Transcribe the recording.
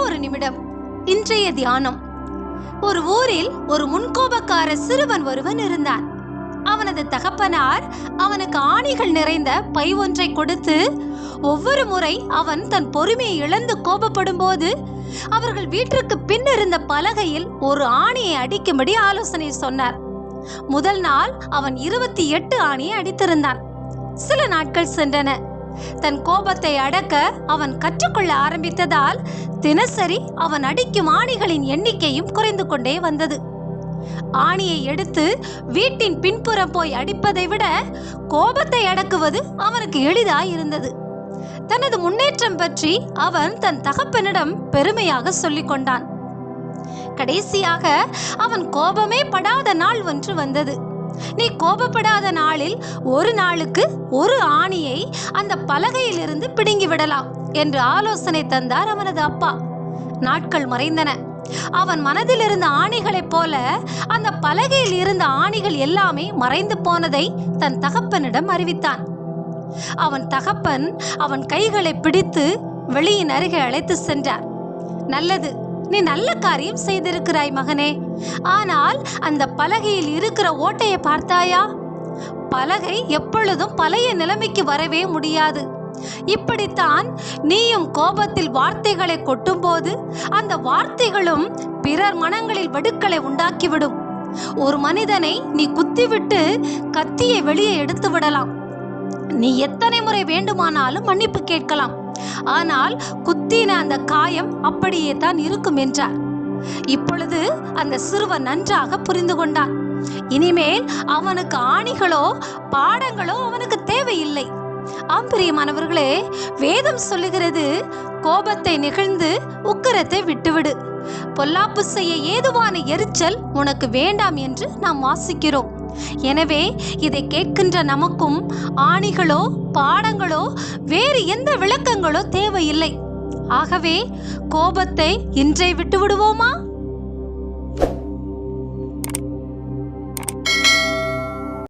ஒரு நிமிடம். இன்றைய தியானம். ஒரு ஊரில் ஒரு முன்கோபக்கார சிறுவன் ஒருவன் இருந்தான். அவனது தகப்பனார் அவனுக்கு ஆணிகள் நிறைந்த பை ஒன்றை கொடுத்து, ஒவ்வொரு முறை அவன் தன் பொறுமையை இழந்து கோபப்படும் போது அவர்கள் வீட்டிற்கு பின் இருந்த பலகையில் ஒரு ஆணியை அடிக்கும்படி ஆலோசனை சொன்னார். முதல் நாள் அவன் 28 ஆணியை அடித்திருந்தான். சில நாட்கள் சென்றன. தன் கோபத்தை அடக்க அவன் கற்றுக்கொள்ள ஆரம்பித்ததால் தினசரி அவன் அடிக்கும் ஆணிகளின் எண்ணிக்கையும் குறைந்து கொண்டே வந்தது. ஆணியை எடுத்து வீட்டின் பின்புறம் போய் அடிப்பதை விட கோபத்தை அடக்குவது அவனுக்கு எளிதாயிருந்தது. தனது முன்னேற்றம் பற்றி அவன் தன் தகப்பனிடம் பெருமையாக சொல்லிக் கொண்டான். கடைசியாக அவன் கோபமே படாத நாள் ஒன்று வந்தது. நீ கோபப்படாத நாளில் ஒரு நாளுக்கு ஒரு ஆணியை அந்த பலகையில் இருந்து பிடுங்கி விடலாம் என்று ஆலோசனை தந்தார் அவனது அப்பா. நாட்கள் மறைந்தன. அவன் மனதில் இருந்த ஆணிகளைப் போல அந்த பலகையில் இருந்த ஆணிகள் எல்லாமே மறைந்து போனதை தன் தகப்பனிடம் அறிவித்தான். அவன் தகப்பன் அவன் கைகளை பிடித்து வெளியின் அருகே அழைத்து சென்றார். நல்லது, நீ நல்ல காரியம் செய்திருக்கிறாய் மகனே. ஆனால் அந்த பலகையில் இருக்கிற ஓட்டையை பார்த்தாயா? பலகை எப்பொழுதும் பழைய நிலைமைக்கு வரவே முடியாது. இப்படித்தான் நீயும் கோபத்தில் வார்த்தைகளை கொட்டும்போது அந்த வார்த்தைகளும் பிறர் மனங்களில் வெடுக்களை உண்டாக்கிவிடும். ஒரு மனிதனை நீ குத்திவிட்டு கத்தியை வெளியே எடுத்து விடலாம். நீ எத்தனை முறை வேண்டுமானாலும் மன்னிப்பு கேட்கலாம். ஆனால் குத்தின அந்த காயம் அப்படியே தான் இருக்கும் என்றார். இப்பொழுது அந்த சிறுவன் நன்றாக புரிந்து கொண்டான். இனிமேல் அவனுக்கு ஆணிகளோ பாடங்களோ அவனுக்கு தேவையில்லை. பிரியமானவர்களே, வேதம் சொல்லுகிறது, கோபத்தை நெகிழ்ந்து உக்கிரத்தை விட்டுவிடு, பொல்லாப்பு செய்ய ஏதுவான எரிச்சல் உனக்கு வேண்டாம் என்று நாம் வாசிக்கிறோம். எனவே இதை கேட்கின்ற நமக்கும் ஆணிகளோ பாடங்களோ வேறு எந்த விளக்கங்களோ தேவையில்லை. ஆகவே கோபத்தை இன்றை விட்டு விடுவோமா?